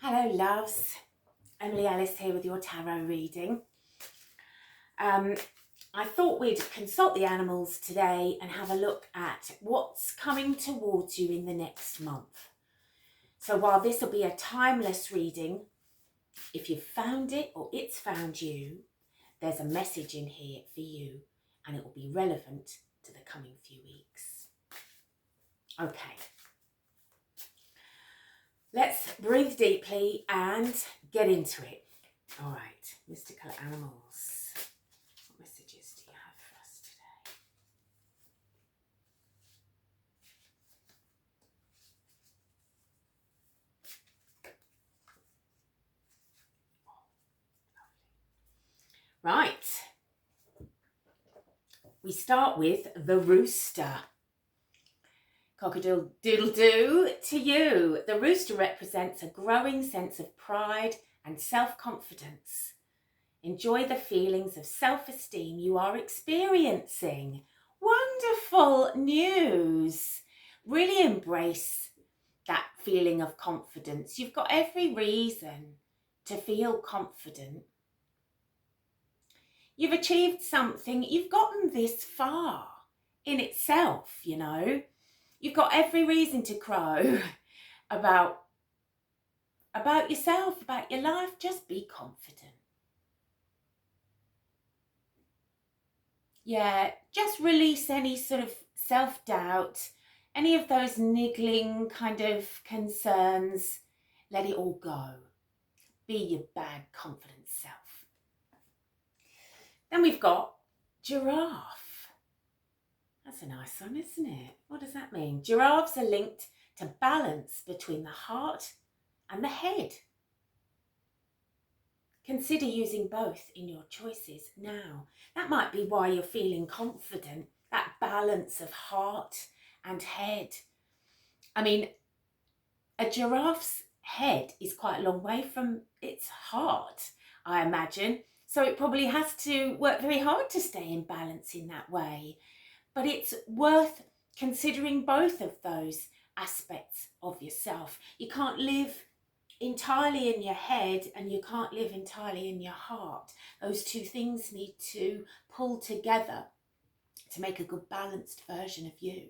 Hello loves, Emily Alice here with your tarot reading. I thought we'd consult the animals today and have a look at what's coming towards you in the next month. So while this will be a timeless reading, if you've found it or it's found you, there's a message in here for you and it will be relevant to the coming few weeks. Okay. Let's breathe deeply and get into it. All right, mystical animals. What messages do you have for us today? Right. We start with the rooster. Cock-a-doodle-doo to you. The rooster represents a growing sense of pride and self-confidence. Enjoy the feelings of self-esteem you are experiencing. Wonderful news. Really embrace that feeling of confidence. You've got every reason to feel confident. You've achieved something. You've gotten this far in itself, you know. You've got every reason to crow about yourself, about your life. Just be confident. Yeah, just release any sort of self-doubt, any of those niggling kind of concerns. Let it all go. Be your bad, confident self. Then we've got giraffe. That's a nice one, isn't it? What does that mean? Giraffes are linked to balance between the heart and the head. Consider using both in your choices now. That might be why you're feeling confident, that balance of heart and head. I mean, a giraffe's head is quite a long way from its heart, I imagine. So it probably has to work very hard to stay in balance in that way. But it's worth considering both of those aspects of yourself. You can't live entirely in your head and you can't live entirely in your heart. Those two things need to pull together to make a good balanced version of you.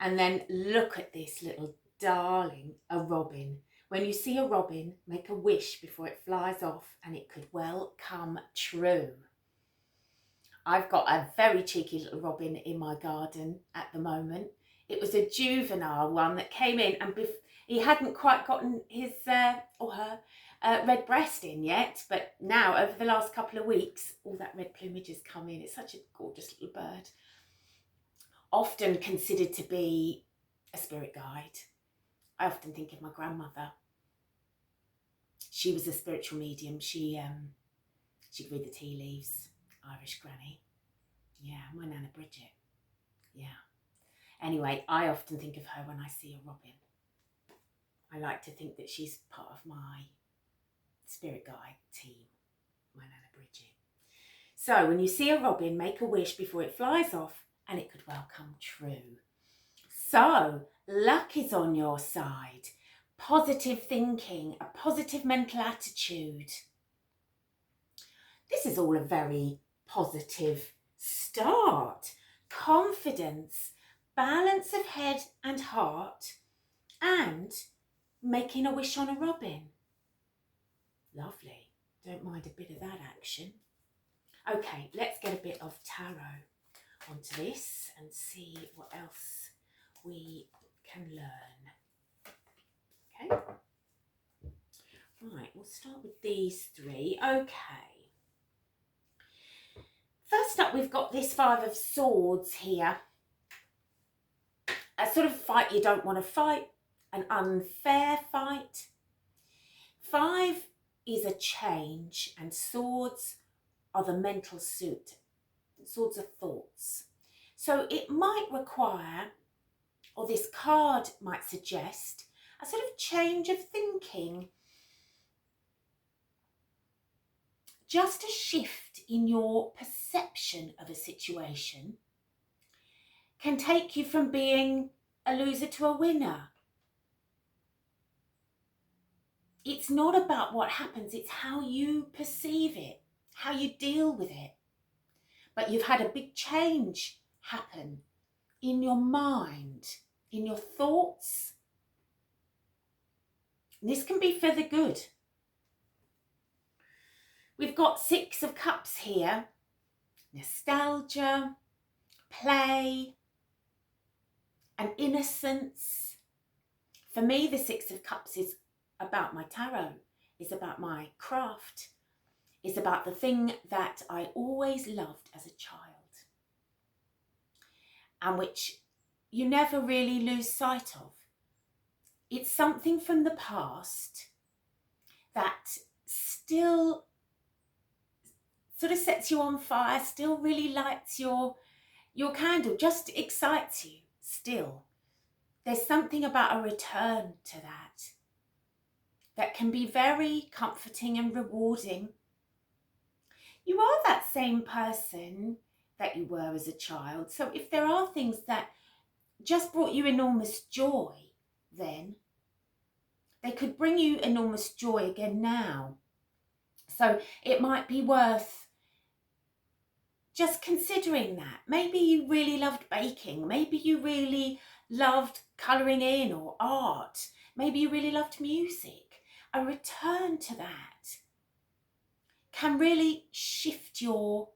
And then look at this little darling, a robin. When you see a robin, make a wish before it flies off and it could well come true. I've got a very cheeky little robin in my garden at the moment. It was a juvenile one that came in and he hadn't quite gotten his or her red breast in yet, but now over the last couple of weeks, all that red plumage has come in. It's such a gorgeous little bird. Often considered to be a spirit guide. I often think of my grandmother. She was a spiritual medium. She'd read the tea leaves. Irish granny. Yeah, my Nana Bridget. Yeah. Anyway, I often think of her when I see a robin. I like to think that she's part of my spirit guide team, my Nana Bridget. So when you see a robin, make a wish before it flies off and it could well come true. So luck is on your side. Positive thinking, a positive mental attitude. This is all a very positive start. Confidence, balance of head and heart, and making a wish on a robin. Lovely. Don't mind a bit of that action. Okay, let's get a bit of tarot onto this and see what else we can learn. Okay. Right, we'll start with these three. Okay. First up, we've got this Five of Swords here. A sort of fight you don't want to fight, an unfair fight. 5 is a change and swords are the mental suit. Swords are thoughts. So it might require, or this card might suggest, a sort of change of thinking. Just a shift in your perception of a situation can take you from being a loser to a winner. it's not about what happens, it's how you perceive it, how you deal with it. But you've had a big change happen in your mind, in your thoughts. And this can be for the good. We've got 6 of Cups here. Nostalgia, play, and innocence. For me, the 6 of Cups is about my tarot, is about my craft, is about the thing that I always loved as a child, and which you never really lose sight of. It's something from the past that still sort of sets you on fire, still really lights your candle, just excites you still. There's something about a return to that can be very comforting and rewarding. You are that same person that you were as a child. So if there are things that just brought you enormous joy then, they could bring you enormous joy again now. So it might be worth just considering that. Maybe you really loved baking. Maybe you really loved colouring in or art. Maybe you really loved music. A return to that can really shift your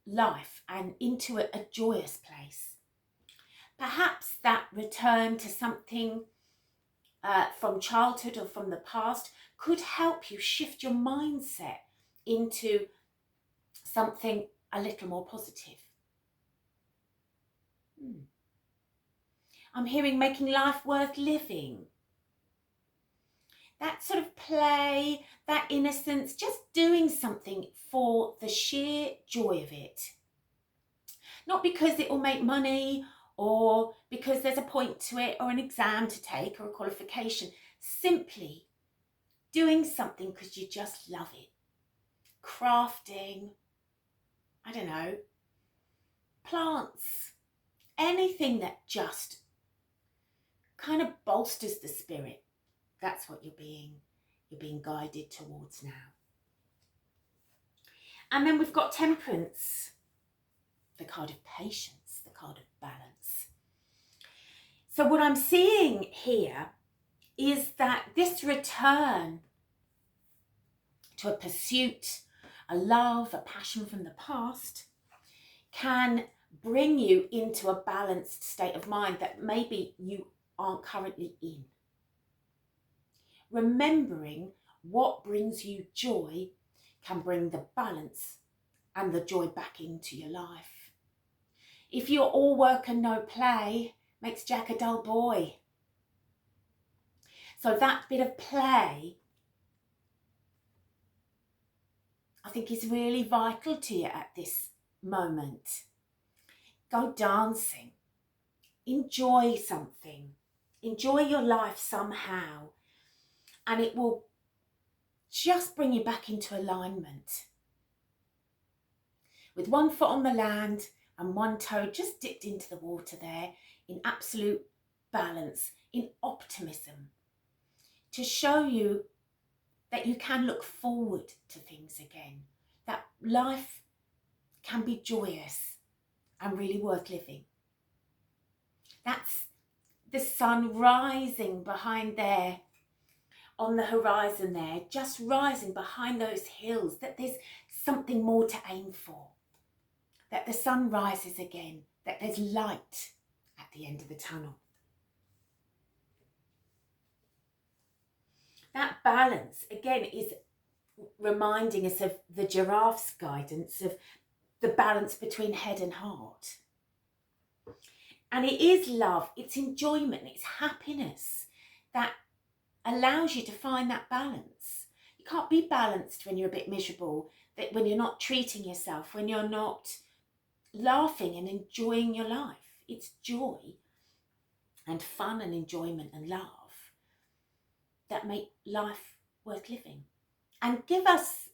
life and into a joyous place. Perhaps that return to something from childhood or from the past could help you shift your mindset into something a little more positive. I'm hearing making life worth living. That sort of play, that innocence, just doing something for the sheer joy of it. Not because it will make money or because there's a point to it or an exam to take or a qualification. Simply doing something because you just love it. Crafting, I don't know, plants, anything that just kind of bolsters the spirit. That's what you're being guided towards now. And then we've got Temperance, the card of patience, the card of balance. So what I'm seeing here is that this return to a pursuit, a love, a passion from the past can bring you into a balanced state of mind that maybe you aren't currently in. Remembering what brings you joy can bring the balance and the joy back into your life. If you're all work and no play, makes Jack a dull boy. So that bit of play, I think, is really vital to you at this moment. Go dancing. Enjoy something. Enjoy your life somehow. And it will just bring you back into alignment. With one foot on the land and one toe just dipped into the water there, in absolute balance, in optimism, to show you that you can look forward to things again, that life can be joyous and really worth living. That's the sun rising behind there, on the horizon there, just rising behind those hills, that there's something more to aim for, that the sun rises again, that there's light at the end of the tunnel. That balance, again, is reminding us of the giraffe's guidance of the balance between head and heart. And it is love, it's enjoyment, it's happiness that allows you to find that balance. You can't be balanced when you're a bit miserable, that when you're not treating yourself, when you're not laughing and enjoying your life. It's joy and fun and enjoyment and love that make life worth living and give us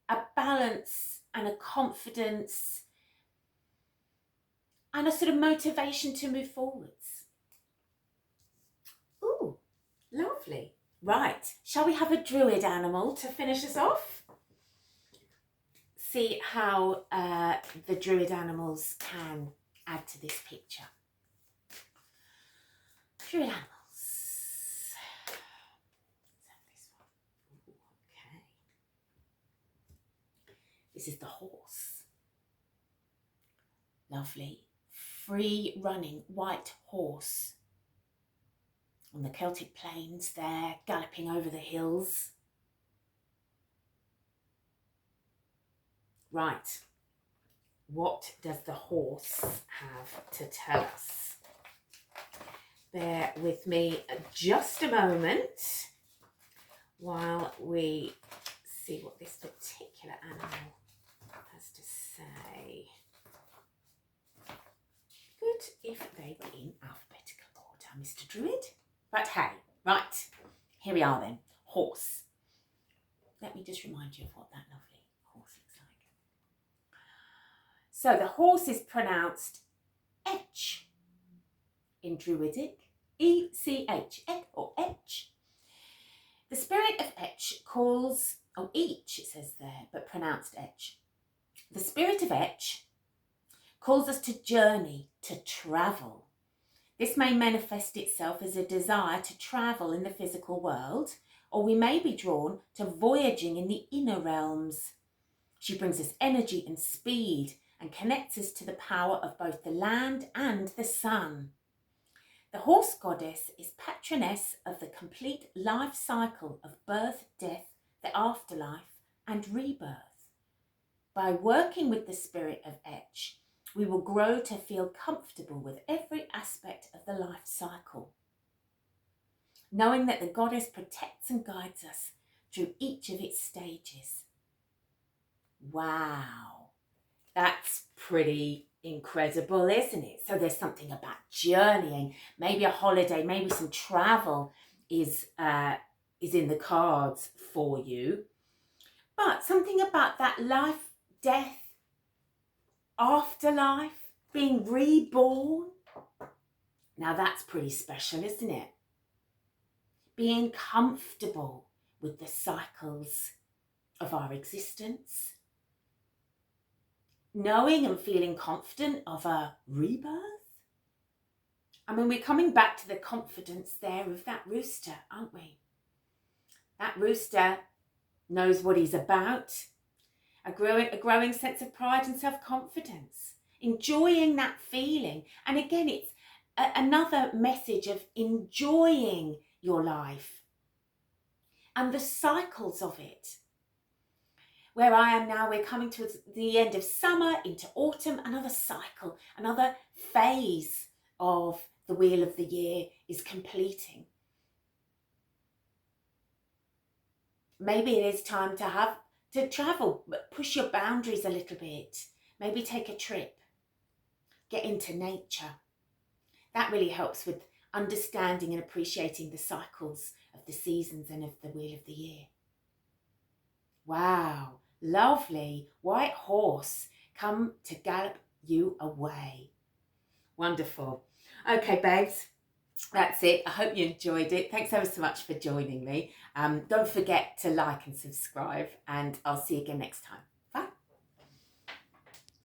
a balance and a confidence and a sort of motivation to move forwards. Ooh, lovely. Right, shall we have a druid animal to finish us off? See how the druid animals can add to this picture. Druid animals. Let's have this one. Okay. This is the horse. Lovely, free running white horse on the Celtic plains there, galloping over the hills. Right, what does the horse have to tell us? Bear with me just a moment while we see what this particular animal has to say. Good if they were in alphabetical order, Mr. Druid. But hey, right, here we are then. Horse. Let me just remind you of what that lovely horse looks like. So the horse is pronounced etch in Druidic. E-C-H, et or etch. The spirit of etch calls, oh each it says there, but pronounced etch. The spirit of etch calls us to journey, to travel. This may manifest itself as a desire to travel in the physical world, or we may be drawn to voyaging in the inner realms. She brings us energy and speed and connects us to the power of both the land and the sun. The horse goddess is patroness of the complete life cycle of birth, death, the afterlife, and rebirth. By working with the spirit of etch, we will grow to feel comfortable with every aspect of the life cycle, knowing that the goddess protects and guides us through each of its stages. Wow, that's pretty incredible, isn't it? So there's something about journeying, maybe a holiday, maybe some travel is in the cards for you, but something about that life, death, afterlife, being reborn. Now that's pretty special, isn't it? Being comfortable with the cycles of our existence, knowing and feeling confident of a rebirth. I mean, we're coming back to the confidence there of that rooster, aren't we? That rooster knows what he's about, a growing sense of pride and self-confidence, enjoying that feeling. And again, it's another message of enjoying your life and the cycles of it. Where I am now, we're coming towards the end of summer, into autumn, another cycle, another phase of the wheel of the year is completing. Maybe it is time to travel, but push your boundaries a little bit. Maybe take a trip, get into nature. That really helps with understanding and appreciating the cycles of the seasons and of the wheel of the year. Wow, lovely white horse, come to gallop you away. Wonderful. Okay, babes, that's it. I hope you enjoyed it. Thanks ever so much for joining me. Don't forget to like and subscribe, and I'll see you again next time.